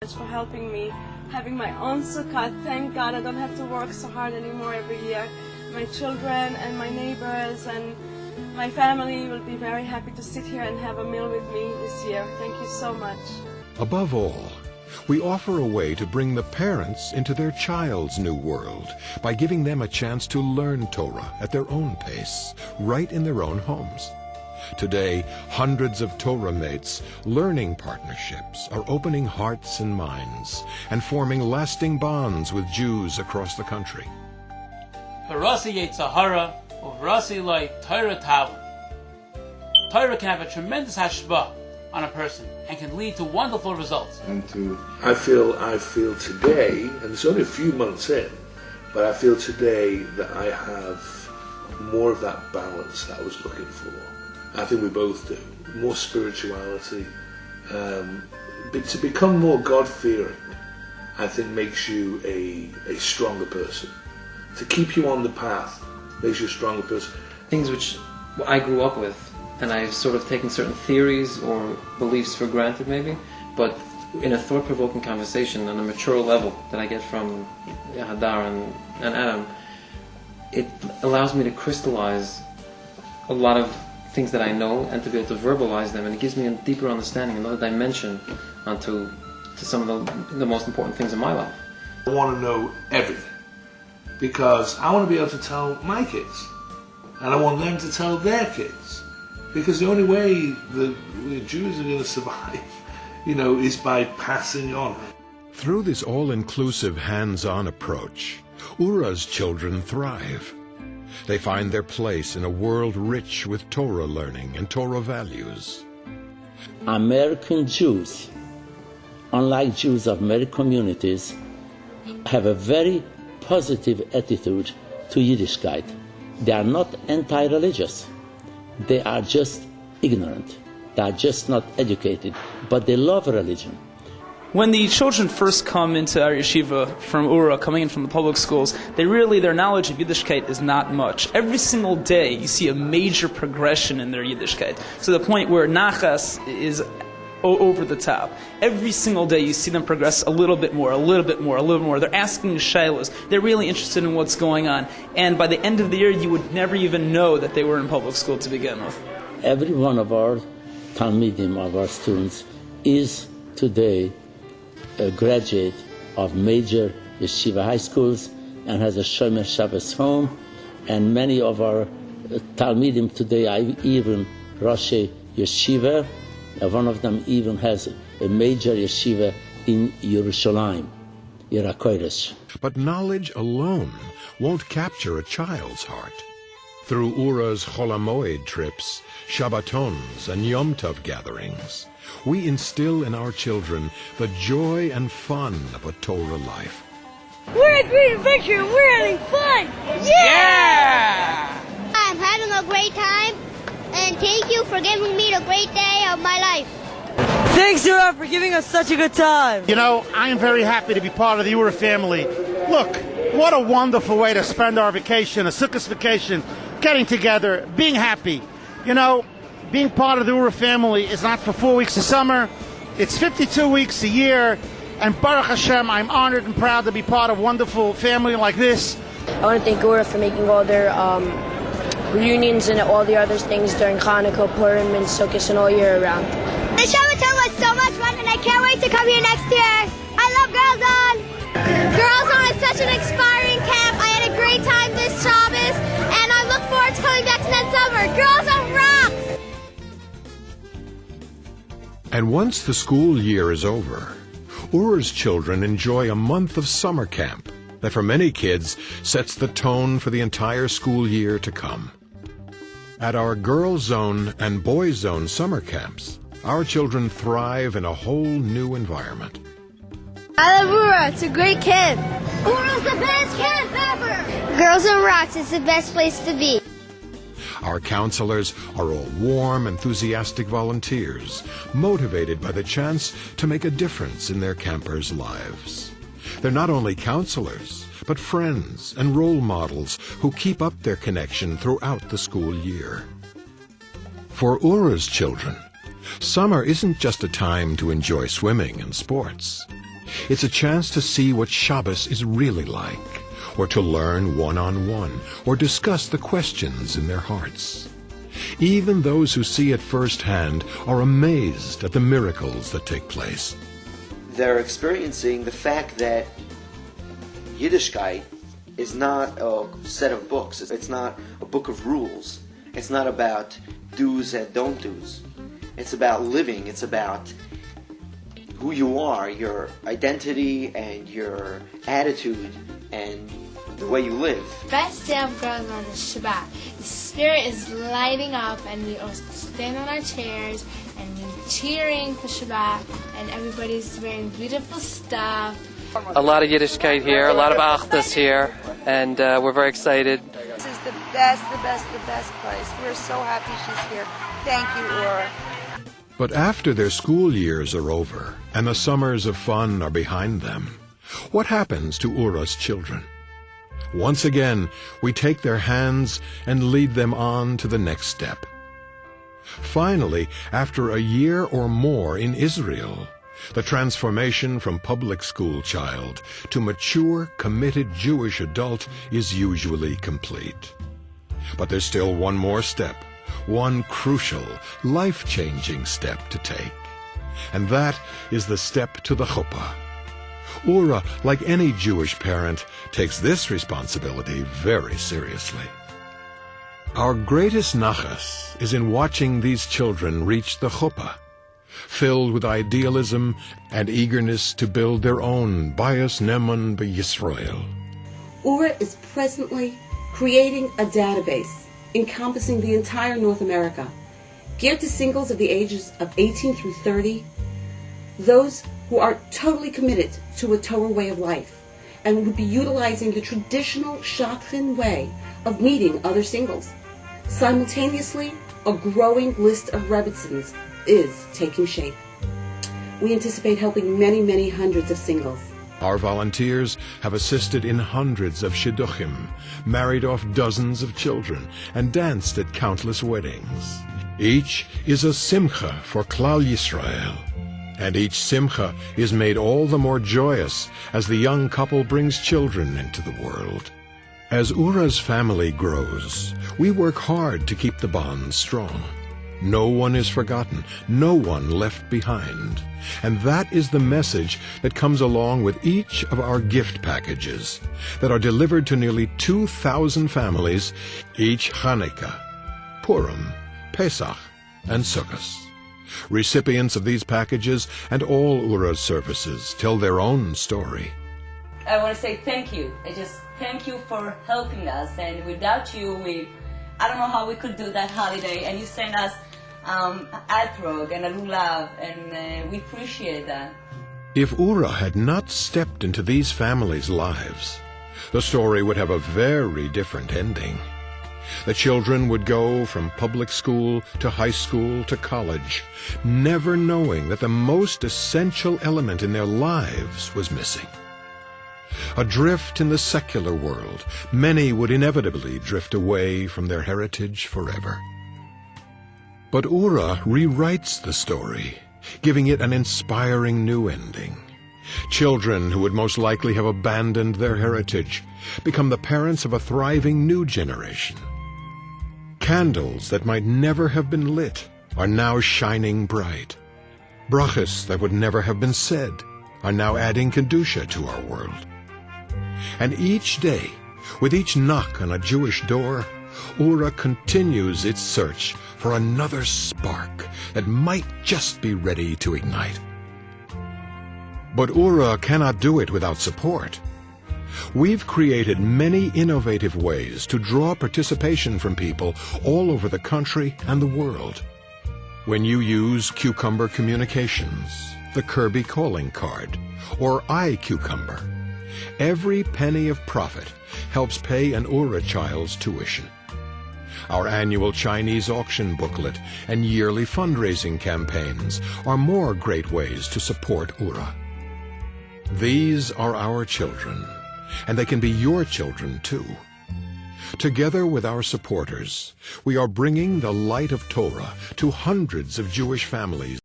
For helping me, having my own sukkah. Thank God I don't have to work so hard anymore every year. My children and my neighbors and my family will be very happy to sit here and have a meal with me this year. Thank you so much. Above all, we offer a way to bring the parents into their child's new world by giving them a chance to learn Torah at their own pace, right in their own homes. Today, hundreds of Torah mates, learning partnerships, are opening hearts and minds and forming lasting bonds with Jews across the country. Torah can have a tremendous hashpah on a person and can lead to wonderful results. I feel today, and it's only a few months in, but I feel today that I have more of that balance that I was looking for. I think we both do. More spirituality. To become more God-fearing, I think makes you a stronger person. To keep you on the path makes you a stronger person. Things which I grew up with, and I've sort of taken certain theories or beliefs for granted maybe, but in a thought-provoking conversation on a mature level that I get from Hadar and Adam, it allows me to crystallize a lot of things that I know and to be able to verbalize them, and it gives me a deeper understanding, another dimension onto some of the most important things in my life. I want to know everything because I want to be able to tell my kids, and I want them to tell their kids, because the only way the Jews are going to survive, is by passing on. Through this all-inclusive hands-on approach, Oorah's children thrive. They find their place in a world rich with Torah learning and Torah values. American Jews, unlike Jews of many communities, have a very positive attitude to Yiddishkeit. They are not anti-religious. They are just ignorant. They are just not educated, but they love religion. When the children first come into our yeshiva from Oorah, coming in from the public schools, their knowledge of Yiddishkeit is not much. Every single day you see a major progression in their Yiddishkeit, to the point where Nachas is over the top. Every single day you see them progress a little bit more, a little bit more, a little more. They're asking shaylos. They're really interested in what's going on. And by the end of the year, you would never even know that they were in public school to begin with. Every one of our Talmidim, of our students, is today a graduate of major yeshiva high schools and has a Shomer Shabbos home, and many of our Talmidim today are even Roshei Yeshiva. One of them even has a major yeshiva in Yerushalayim, Ira Kodesh. But knowledge alone won't capture a child's heart. Through Oorah's Chol HaMoed trips, Shabbatons, and Yom Tov gatherings, we instill in our children the joy and fun of a Torah life. We're a great adventure. We're having fun. Yeah! I'm having a great time, and thank you for giving me the great day of my life. Thanks, Journery, for giving us such a good time. I am very happy to be part of the Oorah family. Look, what a wonderful way to spend our vacation, a Sukkot vacation, getting together, being happy. Being part of the Oorah family is not for 4 weeks of summer. It's 52 weeks a year. And Baruch Hashem, I'm honored and proud to be part of a wonderful family like this. I want to thank Oorah for making all their reunions and all the other things during Hanukkah, Purim, and Sukkot, and all year around. The Shabbaton was so much fun, and I can't wait to come here next year. I love Girls On! Girls On is such an inspiring camp. I had a great time this Shabbos, and I look forward to coming back to next summer. Girls On rocks! And once the school year is over, Oorah's children enjoy a month of summer camp that for many kids sets the tone for the entire school year to come. At our Girls Zone and Boys Zone summer camps, our children thrive in a whole new environment. I love Oorah. It's a great camp. Oorah's the best camp ever. Girls on Rocks is the best place to be. Our counselors are all warm, enthusiastic volunteers, motivated by the chance to make a difference in their campers' lives. They're not only counselors, but friends and role models who keep up their connection throughout the school year. For Oorah's children, summer isn't just a time to enjoy swimming and sports. It's a chance to see what Shabbos is really like, or to learn one-on-one, or discuss the questions in their hearts. Even those who see it firsthand are amazed at the miracles that take place. They're experiencing the fact that Yiddishkeit is not a set of books. It's not a book of rules. It's not about do's and don't do's. It's about living. It's about who you are, your identity and your attitude and the way you live. Best day of girls on the Shabbat. The spirit is lighting up and we all stand on our chairs and we're cheering for Shabbat and everybody's wearing beautiful stuff. A lot of Yiddishkeit here, a lot of Achdus here, and we're very excited. This is the best place. We're so happy she's here. Thank you, Oorah. But after their school years are over and the summers of fun are behind them, what happens to Oorah's children? Once again, we take their hands and lead them on to the next step. Finally, after a year or more in Israel, the transformation from public school child to mature, committed Jewish adult is usually complete. But there's still one more step, one crucial, life-changing step to take. And that is the step to the chuppah. Oorah, like any Jewish parent, takes this responsibility very seriously. Our greatest nachas is in watching these children reach the chuppah, filled with idealism and eagerness to build their own Bayis Neman B'Yisrael. Oorah is presently creating a database encompassing the entire North America, geared to singles of the ages of 18 through 30, those who are totally committed to a Torah way of life and would be utilizing the traditional shadchan way of meeting other singles. Simultaneously, a growing list of rebbitzins is taking shape. We anticipate helping many, many hundreds of singles. Our volunteers have assisted in hundreds of shidduchim, married off dozens of children, and danced at countless weddings. Each is a simcha for Klal Yisrael, and each simcha is made all the more joyous as the young couple brings children into the world. As Oorah's family grows, we work hard to keep the bond strong. No one is forgotten, no one left behind. And that is the message that comes along with each of our gift packages that are delivered to nearly 2,000 families each Hanukkah, Purim, Pesach, and Sukkot. Recipients of these packages and all Oorah's services tell their own story. I want to say thank you. I just thank you for helping us, and without you, I don't know how we could do that holiday, and you sent us Atrog and a lulav, and we appreciate that. If Oorah had not stepped into these families' lives, the story would have a very different ending. The children would go from public school to high school to college, never knowing that the most essential element in their lives was missing. Adrift in the secular world, many would inevitably drift away from their heritage forever. But Oorah rewrites the story, giving it an inspiring new ending. Children who would most likely have abandoned their heritage become the parents of a thriving new generation. Candles that might never have been lit are now shining bright. Brachas that would never have been said are now adding Kedusha to our world. And each day, with each knock on a Jewish door, Oorah continues its search for another spark that might just be ready to ignite. But Oorah cannot do it without support. We've created many innovative ways to draw participation from people all over the country and the world. When you use Cucumber Communications, the Kirby calling card, or iCucumber, every penny of profit helps pay an Oorah child's tuition. Our annual Chinese auction booklet and yearly fundraising campaigns are more great ways to support Oorah. These are our children, and they can be your children too. Together with our supporters, we are bringing the light of Torah to hundreds of Jewish families